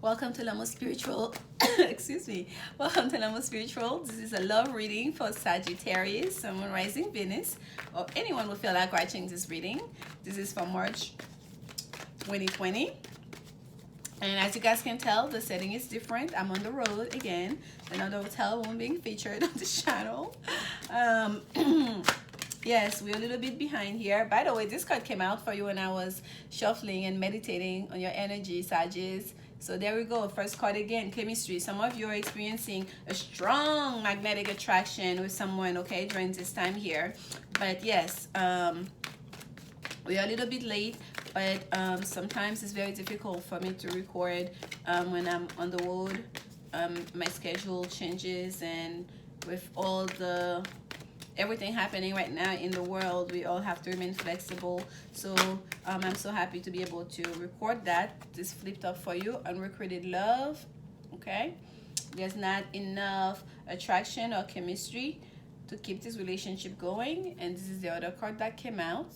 Welcome to Lanmou Spiritual. Excuse me. Welcome to Lanmou Spiritual. This is a love reading for Sagittarius, Sun, Rising, Venus, or anyone will feel like watching this reading. This is for March 2020. And as you guys can tell, the setting is different. I'm on the road again. Another hotel won't being featured on the channel. Yes, we're a little bit behind here. By the way, this card came out for you when I was shuffling and meditating on your energy, Sagittarius. So there we go. First card again, chemistry. Some of you are experiencing a strong magnetic attraction with someone, okay, during this time here. But yes, we are a little bit late, but sometimes it's very difficult for me to record when I'm on the road. My schedule changes, and with all the everything happening right now in the world, we all have to remain flexible. So I'm so happy to be able to record that. This flipped up for you. Unrequited love. Okay, there's not enough attraction or chemistry to keep this relationship going. And this is the other card that came out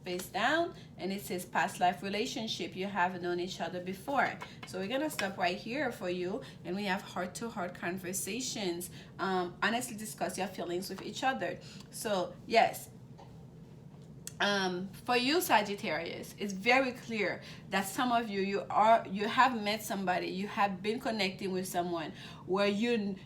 face down, and it says past life relationship. You have known each other before. So we're gonna stop right here for you, and we have heart-to-heart conversations. Honestly discuss your feelings with each other. So yes, for you, Sagittarius, it's very clear that some of you have met somebody, you have been connecting with someone where you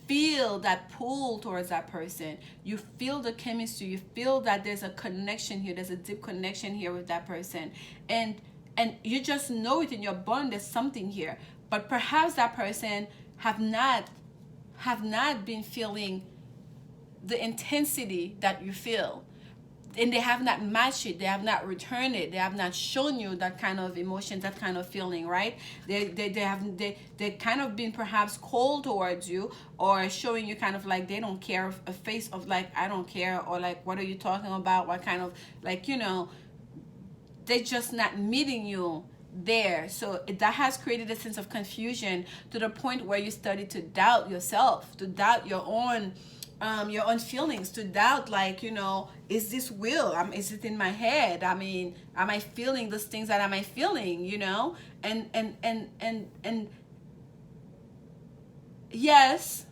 feel that pull towards that person. You feel the chemistry. You feel that there's a connection here. There's a deep connection here with that person, and you just know it in your bond. There's something here, but perhaps that person have not been feeling the intensity that you feel, and they have not matched it. They have not returned it. They have not shown you that kind of emotion, that kind of feeling, right? They kind of been perhaps cold towards you, or showing you kind of like they don't care, a face of like I don't care, or like what are you talking about? What kind of like, you know, they just not meeting you there. So that has created a sense of confusion to the point where you started to doubt yourself, to doubt your own feelings, to doubt, like, you know, is this real? Is it in my head? I mean, am I feeling those things that am I feeling, you know? And yes,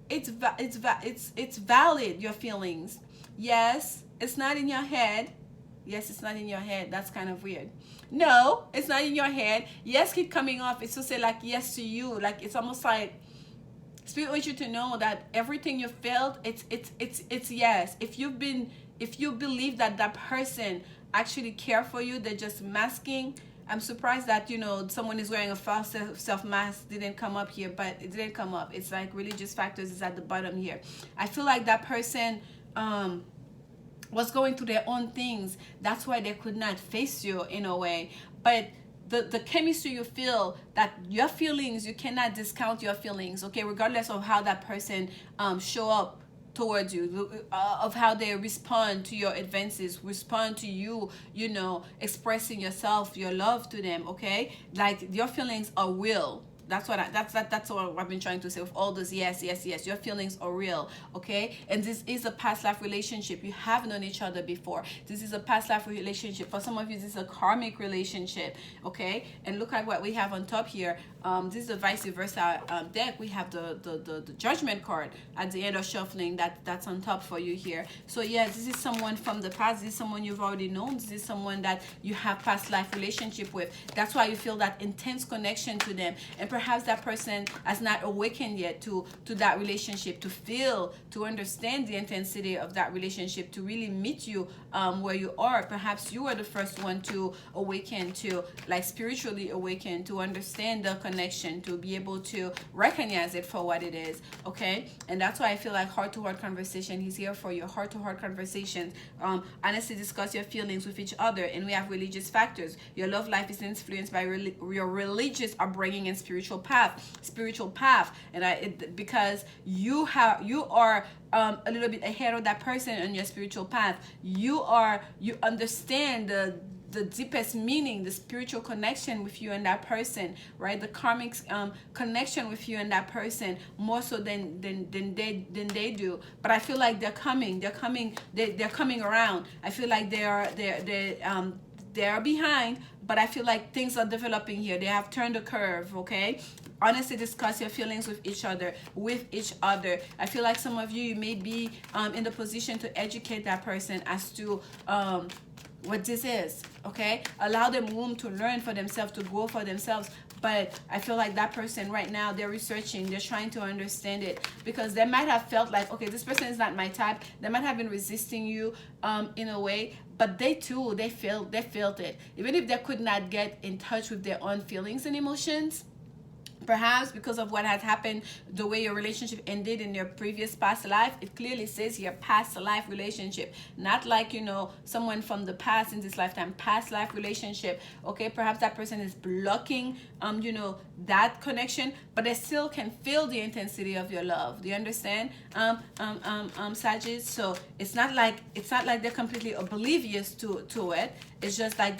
it's valid, your feelings. Yes, it's not in your head. Yes, it's not in your head. That's kind of weird. No, it's not in your head. Yes keep coming off. It's to say like yes to you. Like it's almost like Spirit wants you to know that everything you felt, it's yes. If you believe that that person actually care for you, they're just masking. I'm surprised that, you know, someone is wearing a false self mask didn't come up here, but it didn't come up. It's like religious factors is at the bottom here. I feel like that person was going through their own things. That's why they could not face you in a way. But the chemistry you feel, that your feelings, you cannot discount your feelings, okay, regardless of how that person show up towards you, of how they respond to your advances, respond to you, you know, expressing yourself, your love to them, okay? Like your feelings are real. That's what that's what I've been trying to say with all those yes. Your feelings are real, okay? And this is a past life relationship. You have known each other before. This is a past life relationship. For some of you, this is a karmic relationship, okay? And look at what we have on top here. This is the vice versa deck. We have the judgment card at the end of shuffling. That's on top for you here. So yeah, this is someone from the past. This is someone you've already known. This is someone that you have past life relationship with. That's why you feel that intense connection to them. And perhaps that person has not awakened yet to that relationship, to feel, to understand the intensity of that relationship, to really meet you where you are. Perhaps you are the first one to awaken, to like spiritually awaken, to understand the connection, to be able to recognize it for what it is, okay? And that's why I feel like heart-to-heart conversation is here for you. Heart-to-heart conversations, honestly discuss your feelings with each other. And we have religious factors. Your love life is influenced by your religious upbringing and spiritual path. And because you are a little bit ahead of that person on your spiritual path. You understand the deepest meaning, the spiritual connection with you and that person, right? The karmic connection with you and that person more so than they do. But I feel like they're coming around. I feel like they're behind, but I feel like things are developing here. They have turned the curve, okay? Honestly discuss your feelings with each other. I feel like some of you may be in the position to educate that person as to what this is, okay? Allow them room to learn for themselves, to grow for themselves. But I feel like that person right now, they're researching, they're trying to understand it, because they might have felt like, okay, this person is not my type. They might have been resisting you in a way, but they too, they felt it. Even if they could not get in touch with their own feelings and emotions, perhaps because of what has happened, the way your relationship ended in your previous past life. It clearly says here past life relationship, not like, you know, someone from the past in this lifetime, past life relationship. Okay, perhaps that person is blocking you know, that connection, but they still can feel the intensity of your love. Do you understand, Sagittarius? So it's not like they're completely oblivious to it. It's just like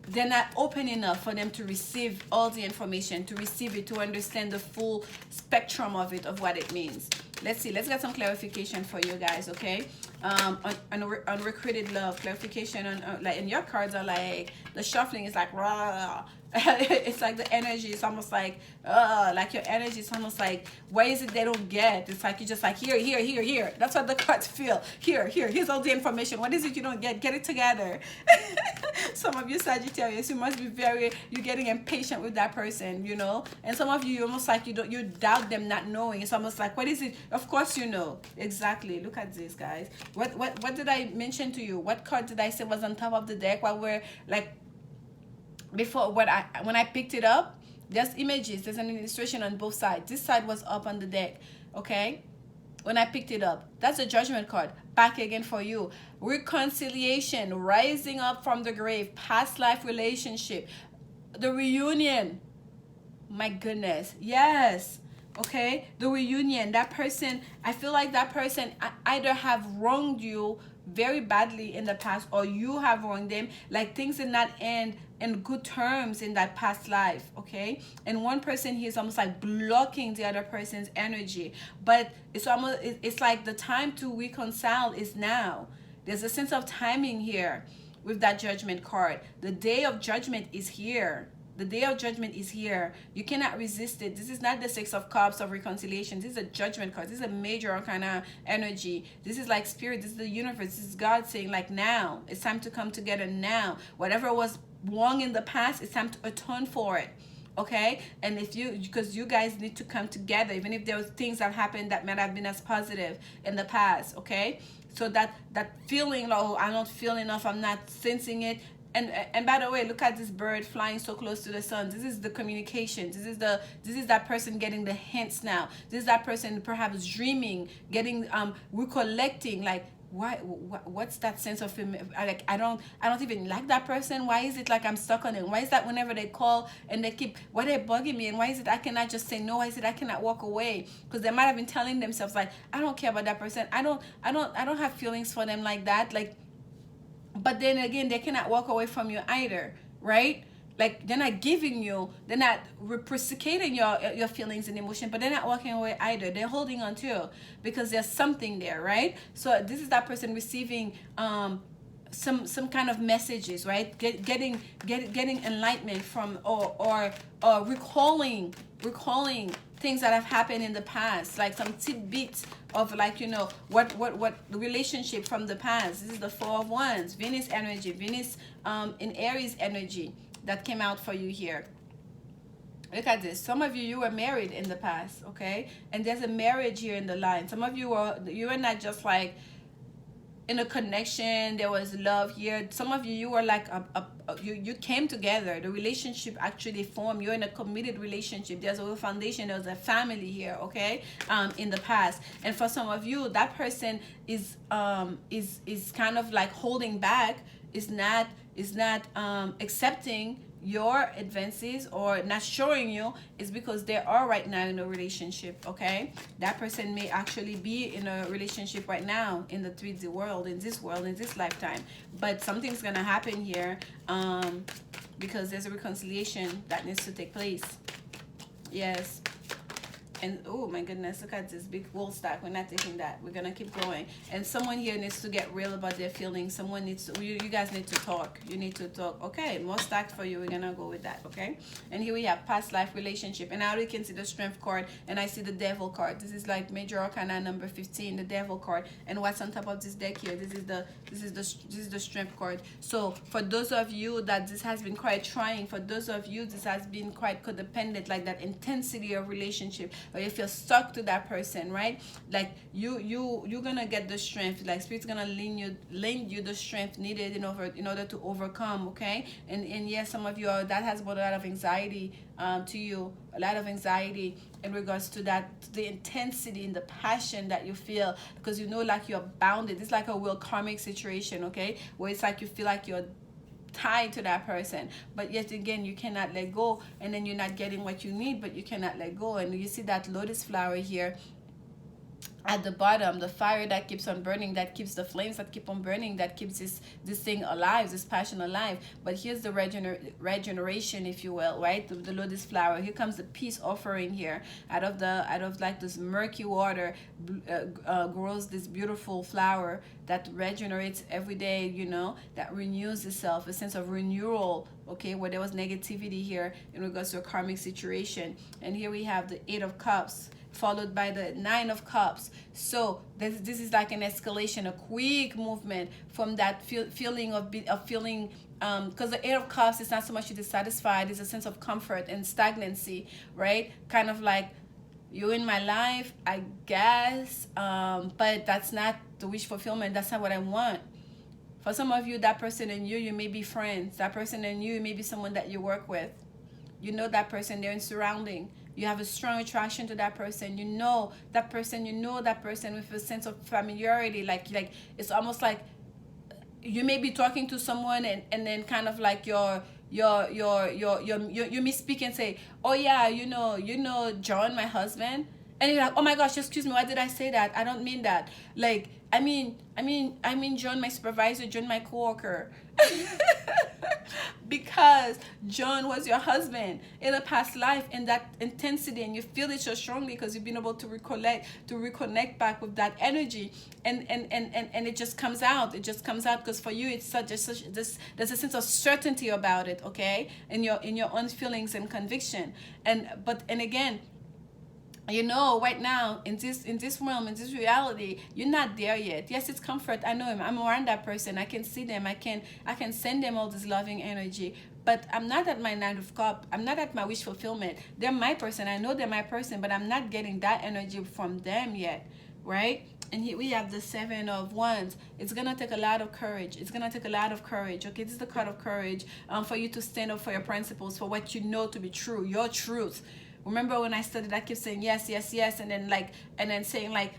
they're not open enough for them to receive all the information, to receive it, to understand the full spectrum of it, of what it means. Let's see. Let's get some clarification for you guys, okay? On recruited love, clarification on like, and your cards are like, the shuffling is like raw. It's like the energy is almost like your energy is almost like, why is it they don't get? It's like you're just like, here. That's what the cards feel. Here's all the information. What is it you don't get? Get it together. Some of you Sagittarius, you must be you're getting impatient with that person, you know. And some of you almost like you doubt them not knowing. It's almost like, what is it? Of course you know. Exactly. Look at this, guys. What did I mention to you? What card did I say was on top of the deck while we're like, before when I picked it up? There's images, there's an illustration on both sides. This side was up on the deck, okay? When I picked it up, that's a judgment card. Back again for you. Reconciliation, rising up from the grave, past life relationship, the reunion. My goodness, yes. Okay, the reunion. That person, I feel like that person either have wronged you very badly in the past, or you have wronged them. Like things did not end in good terms in that past life, okay? And one person here is almost like blocking the other person's energy, but it's like the time to reconcile is now. There's a sense of timing here with that judgment card. The day of judgment is here. The day of judgment is here. You cannot resist it. This is not the Six of Cups of reconciliation. This is a judgment card. This is a major kind of energy. This is like spirit. This is the universe. This is God saying like, now. It's time to come together now. Whatever was wrong in the past, it's time to atone for it. Okay? And because you guys need to come together, even if there was things that happened that might have been as positive in the past. Okay? So that feeling, oh, I'm not feeling enough, I'm not sensing it. And by the way, look at this bird flying so close to the sun. This is the communication. This is that person getting the hints now. This is that person perhaps dreaming, getting recollecting, like, what's that sense of like, I don't even like that person. Why is it like I'm stuck on it? Why is that whenever they call and they keep, why they bugging me? And why is it I cannot just say no? Why is it I cannot walk away? Because they might have been telling themselves like, I don't care about that person. I don't have feelings for them like that. Like, but then again, they cannot walk away from you either, right? Like, they're not giving you, they're not reciprocating your feelings and emotion, but they're not walking away either. They're holding on to you because there's something there, right? So this is that person receiving some kind of messages, right? Getting enlightenment from or recalling things that have happened in the past, like some tidbits of, like, you know, what the relationship from the past. This is the Four of Wands, Venus energy, Venus in Aries energy that came out for you here. Look at this. Some of you were married in the past, okay? And there's a marriage here in the line. Some of you were not just like in a connection, there was love here. Some of you were like you came together. The relationship actually formed. You're in a committed relationship. There's a foundation. There's a family here, okay? In the past. And for some of you, that person is kind of like holding back, is not accepting your advances or not showing you, is because they are right now in a relationship, okay? That person may actually be in a relationship right now in the 3D world, in this lifetime. But something's gonna happen here because there's a reconciliation that needs to take place. Yes. And oh my goodness, look at this big wool stack. We're not taking that. We're gonna keep going. And someone here needs to get real about their feelings. Someone needs to, you guys need to talk. You need to talk. Okay, more stacked for you. We're gonna go with that. Okay. And here we have past life relationship. And now we can see the strength card, and I see the devil card. This is like major arcana number 15, the devil card. And what's on top of this deck here? This is the strength card. So for those of you that this has been quite trying, for those of you this has been quite codependent, like that intensity of relationship, or you feel stuck to that person, right? Like you're gonna get the strength. Like Spirit's gonna lend you the strength needed in order to overcome. Okay. And yes, some of you are, that has brought a lot of anxiety to you, a lot of anxiety in regards to that, the intensity and the passion that you feel, because you know, like you're bounded. It's like a real karmic situation, okay, where it's like you feel like you're tied to that person, but yet again you cannot let go, and then you're not getting what you need, but you cannot let go. And you see that lotus flower here at the bottom, the fire that keeps on burning, that keeps the flames that keep on burning, that keeps this thing alive, this passion alive. But here's the regeneration, if you will, right? The lotus flower. Here comes the peace offering here. Out of like this murky water grows this beautiful flower that regenerates every day, you know, that renews itself, a sense of renewal, okay, where there was negativity here in regards to a karmic situation. And here we have the 8 of Cups, followed by the 9 of Cups. So this is like an escalation, a quick movement from that feeling of feeling, because the 8 of Cups is not so much you're dissatisfied, it's a sense of comfort and stagnancy, right? Kind of like, you're in my life, I guess, but that's not the wish fulfillment. That's not what I want. For some of you, that person and you may be friends. That person and you may be someone that you work with. You know that person, they're in surrounding. You have a strong attraction to that person. You know that person with a sense of familiarity. Like it's almost like you may be talking to someone, and then kind of like you misspeak and say, oh yeah, you know John, my husband. And you're like, oh my gosh, excuse me, why did I say that? I don't mean that. Like, I mean John, my supervisor, John, my coworker. Because John was your husband in a past life, in that intensity, and you feel it so strongly because you've been able to reconnect back with that energy, and it just comes out. It just comes out because for you it's there's a sense of certainty about it, okay, in your own feelings and conviction. And again, you know, right now in this realm, in this reality, you're not there yet. Yes, it's comfort. I know him. I'm around that person. I can see them. I can send them all this loving energy. But I'm not at my 9 of Cups. I'm not at my wish fulfillment. They're my person. I know they're my person, but I'm not getting that energy from them yet, right? And here we have the 7 of Wands. It's gonna take a lot of courage. It's gonna take a lot of courage. Okay, this is the card of courage, for you to stand up for your principles, for what you know to be true, your truth. Remember when I studied, I kept saying yes, yes, yes, and then saying like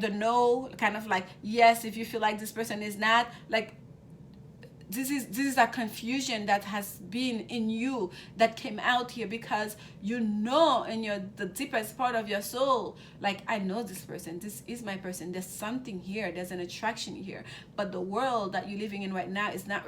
the no, kind of like yes if you feel like this person is not, like this is a confusion that has been in you that came out here, because you know in the deepest part of your soul, like, I know this person, this is my person, there's something here, there's an attraction here, but the world that you're living in right now is not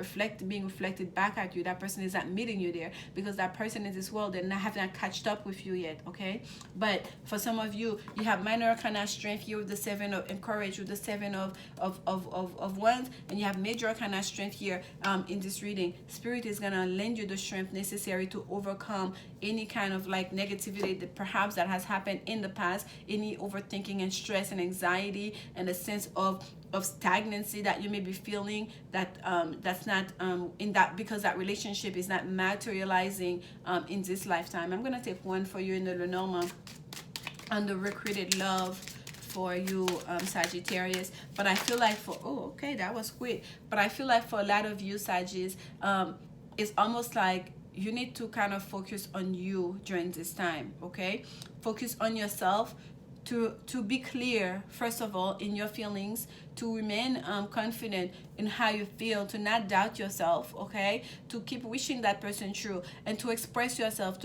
being reflected back at you. That person is not meeting you there, because that person in this world, they have not catched up with you yet, okay? But for some of you, you have minor arcana strength here with the 7 of courage, with the 7 of Wands, and you have major arcana strength here. In this reading, Spirit is gonna lend you the strength necessary to overcome any kind of like negativity that perhaps that has happened in the past, any overthinking and stress and anxiety and a sense of stagnancy that you may be feeling, that that's not in that, because that relationship is not materializing in this lifetime. I'm gonna take one for you in the Lenormand on the recreated love for you, Sagittarius. But I feel like okay, that was quick. But I feel like for a lot of you, Sagittarius, it's almost like you need to kind of focus on you during this time, okay? Focus on yourself, to be clear, first of all, in your feelings, to remain confident in how you feel, to not doubt yourself, okay, to keep wishing that person true, and to express yourself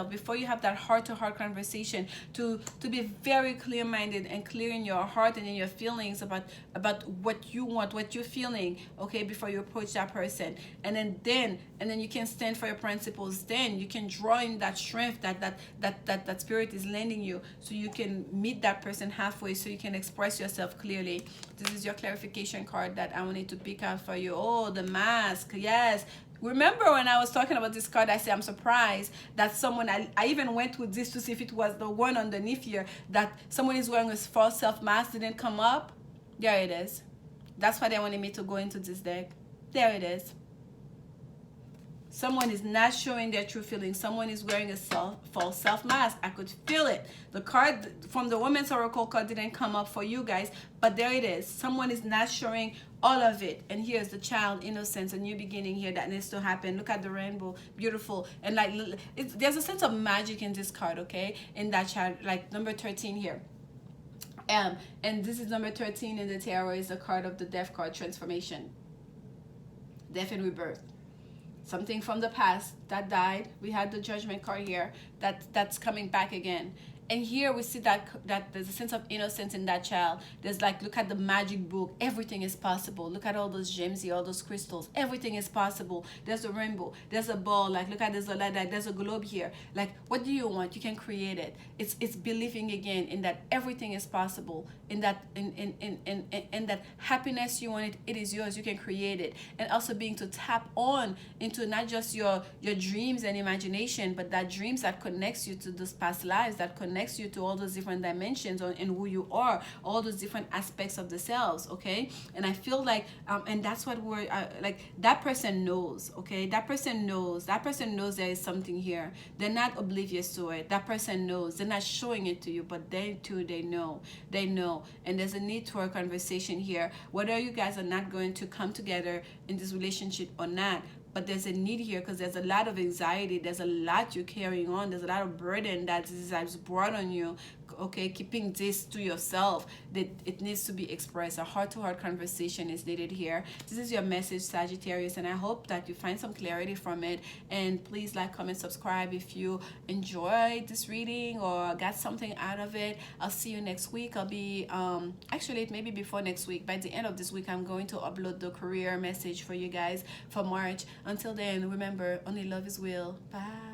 before you have that heart-to-heart conversation, to be very clear-minded and clear in your heart and in your feelings about what you want, what you're feeling, okay, before you approach that person. And then you can stand for your principles. Then you can draw in that strength that spirit is lending you, so you can meet that person halfway, so you can express yourself clearly. This is your clarification card that I wanted to pick out for you. Oh, the mask. Yes. Remember when I was talking about this card, I said I'm surprised that someone, I even went with this to see if it was the one underneath here, that someone is wearing a false self mask, didn't come up. There it is. That's why they wanted me to go into this deck. There it is. Someone is not showing their true feelings. Someone is wearing a false self mask. I could feel it. The card from the Women's Oracle card didn't come up for you guys, but there it is. Someone is not showing all of it. And here's the child, innocence, a new beginning here that needs to happen. Look at the rainbow, beautiful. And like, there's a sense of magic in this card, okay? In that child, like number 13 here. And this is number 13 in the tarot, is the card of the death card, transformation, death and rebirth. Something from the past that died. We had the judgment card here that's coming back again. And here we see that there's a sense of innocence in that child. There's like, look at the magic book. Everything is possible. Look at all those gems here, all those crystals. Everything is possible. There's a rainbow. There's a ball. Like, look at, there's a light. Like, there's a globe here. Like, what do you want? You can create it. It's believing again in that everything is possible. In that in that happiness you want, it is yours. You can create it. And also being to tap on into not just your dreams and imagination, but that dreams that connects you to those past lives, that connects you to all those different dimensions in who you are, all those different aspects of the selves, okay? And I feel like and that's what we're like, that person knows, okay? That person knows there is something here. They're not oblivious to it. That person knows. They're not showing it to you, but they too, they know. And there's a need for a conversation here, whether you guys are not going to come together in this relationship or not. But there's a need here, because there's a lot of anxiety. There's a lot you're carrying on. There's a lot of burden that is brought on you. Okay, keeping this to yourself, that it needs to be expressed. A heart-to-heart conversation is needed here. This is your message, Sagittarius, and I hope that you find some clarity from it. And please like, comment, subscribe if you enjoyed this reading or got something out of it. I'll see you next week. I'll be actually, maybe before next week, by the end of this week, I'm going to upload the career message for you guys for March. Until then, remember, only love is will. Bye.